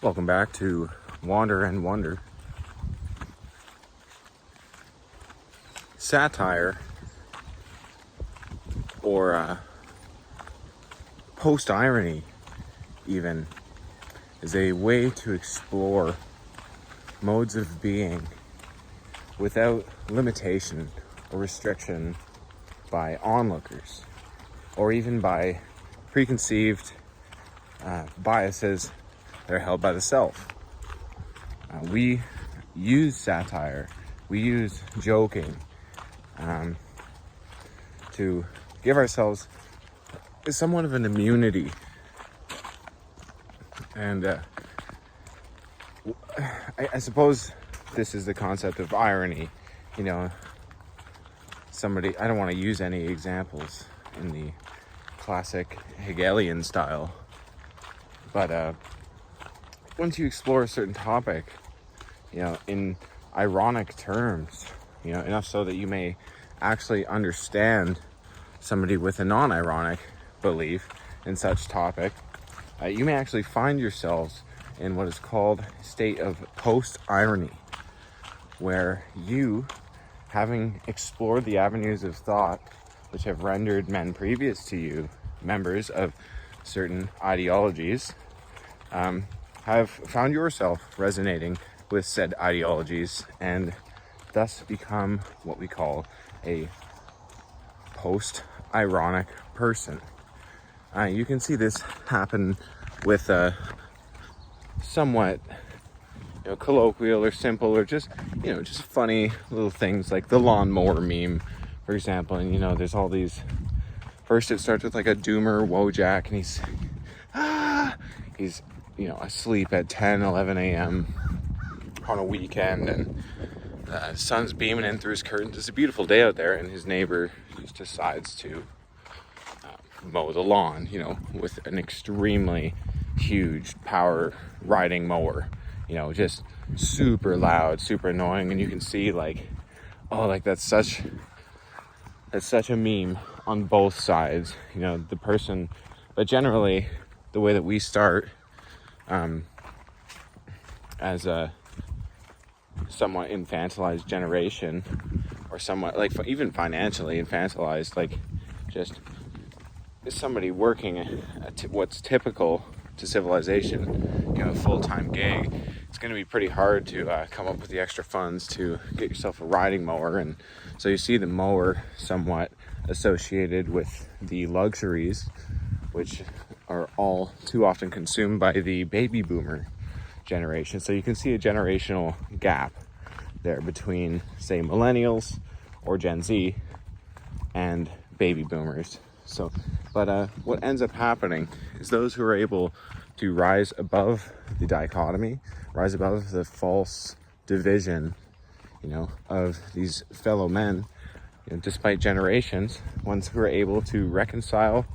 Welcome back to Wander and Wonder. Satire, or post-irony even, is a way to explore modes of being without limitation or restriction by onlookers, or even by preconceived biases that are held by the self. We use satire, we use joking to give ourselves somewhat of an immunity. And I suppose this is the concept of irony. You know, I don't want to use any examples in the classic Hegelian style, but once you explore a certain topic, in ironic terms, enough so that you may actually understand somebody with a non-ironic belief in such topic, you may actually find yourselves in what is called a state of post-irony, where you, having explored the avenues of thought which have rendered men previous to you members of certain ideologies, have found yourself resonating with said ideologies and thus become what we call a post-ironic person. You can see this happen with somewhat colloquial or simple or just funny little things like the lawnmower meme, for example. And there's all these, first it starts with like a doomer Wojak, and he's asleep at 10-11 a.m. on a weekend, and the sun's beaming in through his curtains. It's a beautiful day out there, and his neighbor just decides to mow the lawn, with an extremely huge power riding mower, just super loud, super annoying. And you can see that's such a meme on both sides, the person. But generally the way that we start as a somewhat infantilized generation, or somewhat even financially infantilized, just somebody working at what's typical to civilization, a full-time gig, it's going to be pretty hard to come up with the extra funds to get yourself a riding mower. And so you see the mower somewhat associated with the luxuries which are all too often consumed by the baby boomer generation. So you can see a generational gap there between, say, millennials or Gen Z and baby boomers. But what ends up happening is those who are able to rise above the dichotomy, rise above the false division, of these fellow men, despite generations, ones who are able to reconcile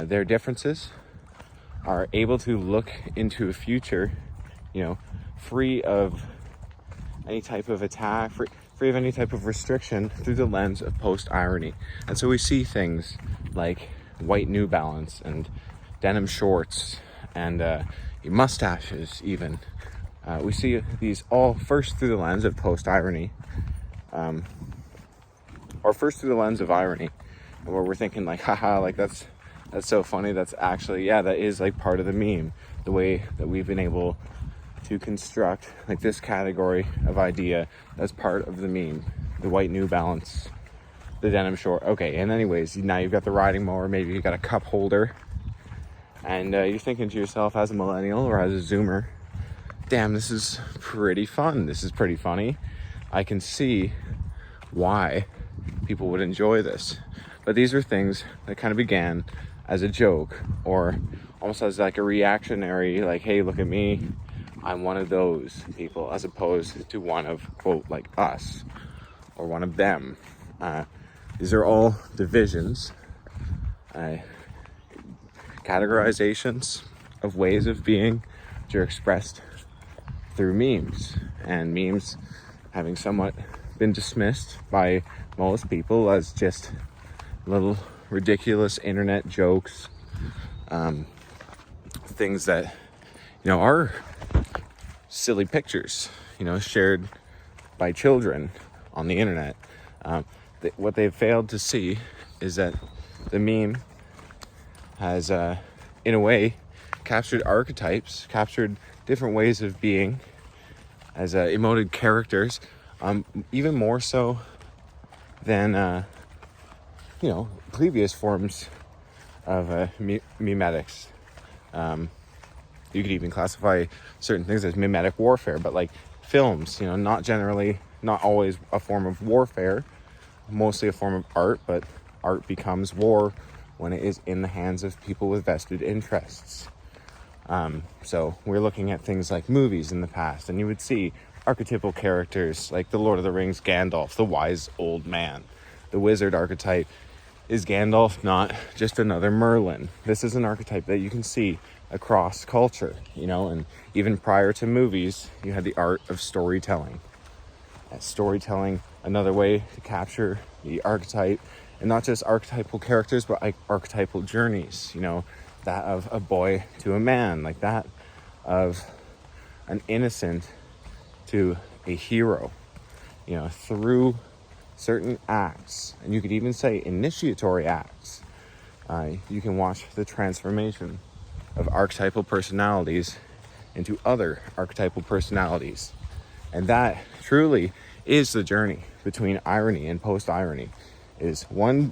their differences, are able to look into a future, free of any type of attack, free of any type of restriction, through the lens of post-irony. And so we see things like white New Balance and denim shorts and mustaches even. We see these all first through the lens of post-irony, or first through the lens of irony, where we're thinking haha, that's so funny. That's actually, that is part of the meme, the way that we've been able to construct this category of idea as part of the meme. The white New Balance, the denim short. Okay, and anyways, now you've got the riding mower, maybe you got a cup holder, and you're thinking to yourself as a millennial or as a zoomer, damn, this is pretty fun. This is pretty funny. I can see why people would enjoy this. But these are things that kind of began as a joke, or almost as a reactionary, hey, look at me, I'm one of those people, as opposed to one of, quote, us, or one of them. These are all divisions, categorizations of ways of being which are expressed through memes, and memes having somewhat been dismissed by most people as just little ridiculous internet jokes, things that are silly pictures, shared by children on the internet. What they've failed to see is that the meme has, in a way, captured archetypes, captured different ways of being as emoted characters, even more so than, previous forms of memetics. You could even classify certain things as memetic warfare, but like films, not always a form of warfare, mostly a form of art, but art becomes war when it is in the hands of people with vested interests. So we're looking at things like movies in the past, and you would see archetypal characters like the Lord of the Rings Gandalf, the wise old man. The wizard archetype is Gandalf, not just another Merlin. This is an archetype that you can see across culture, and even prior to movies, you had the art of storytelling. Storytelling, another way to capture the archetype, and not just archetypal characters, but archetypal journeys, that of a boy to a man, like that of an innocent to a hero, through certain acts, and you could even say initiatory acts. You can watch the transformation of archetypal personalities into other archetypal personalities. And that truly is the journey between irony and post-irony, is one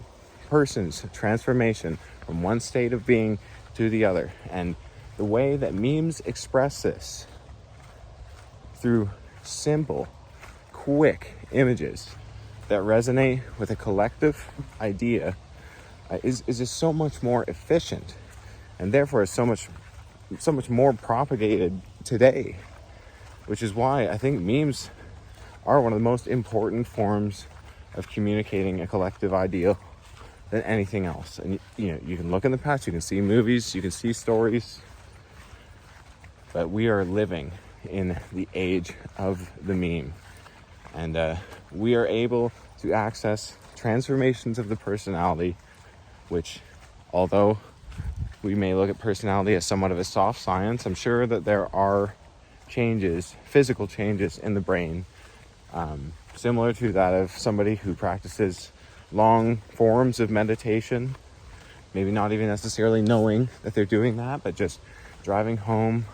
person's transformation from one state of being to the other. And the way that memes express this through simple, quick images that resonate with a collective idea is just so much more efficient, and therefore is so much more propagated today, which is why I think memes are one of the most important forms of communicating a collective ideal than anything else. And you can look in the past, you can see movies, you can see stories, but we are living in the age of the meme, and we are able to access transformations of the personality, which, although we may look at personality as somewhat of a soft science, I'm sure that there are changes, physical changes in the brain, similar to that of somebody who practices long forms of meditation, maybe not even necessarily knowing that they're doing that, but just driving home,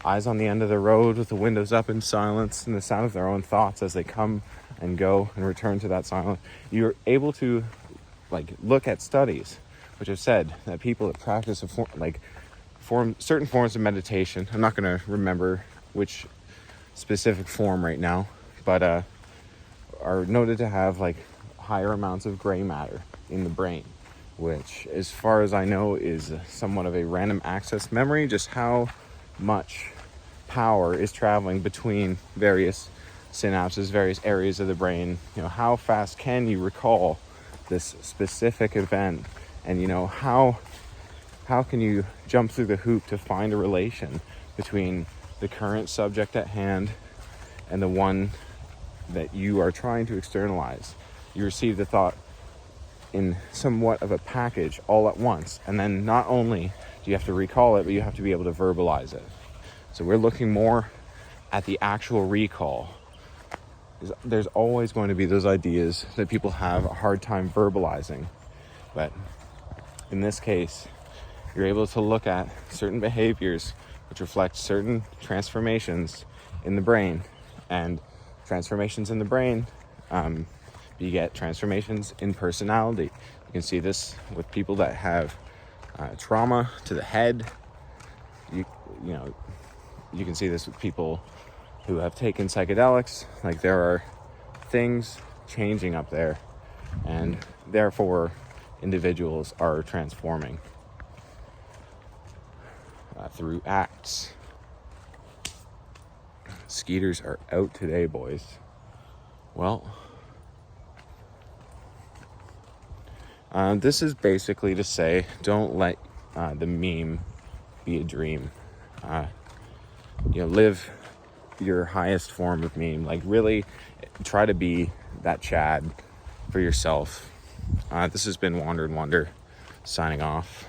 eyes on the end of the road with the windows up in silence and the sound of their own thoughts as they come and go and return to that silence. You're able to look at studies which have said that people that practice certain forms of meditation, I'm not going to remember which specific form right now, but are noted to have higher amounts of gray matter in the brain, which, as far as I know, is somewhat of a random access memory, just how much power is traveling between various synapses, various areas of the brain. How fast can you recall this specific event, and how can you jump through the hoop to find a relation between the current subject at hand and the one that you are trying to externalize. You receive the thought in somewhat of a package all at once, and then not only do you have to recall it, but you have to be able to verbalize it. So we're looking more at the actual recall. There's always going to be those ideas that people have a hard time verbalizing, but in this case, you're able to look at certain behaviors which reflect certain transformations in the brain, and transformations in the brain beget transformations in personality. You can see this with people that have trauma to the head. You can see this with people who have taken psychedelics. There are things changing up there, and therefore individuals are transforming through acts. Skeeters are out today, boys. Well, this is basically to say, don't let the meme be a dream. Live your highest form of meme. Really try to be that Chad for yourself. This has been Wander and Wonder, signing off.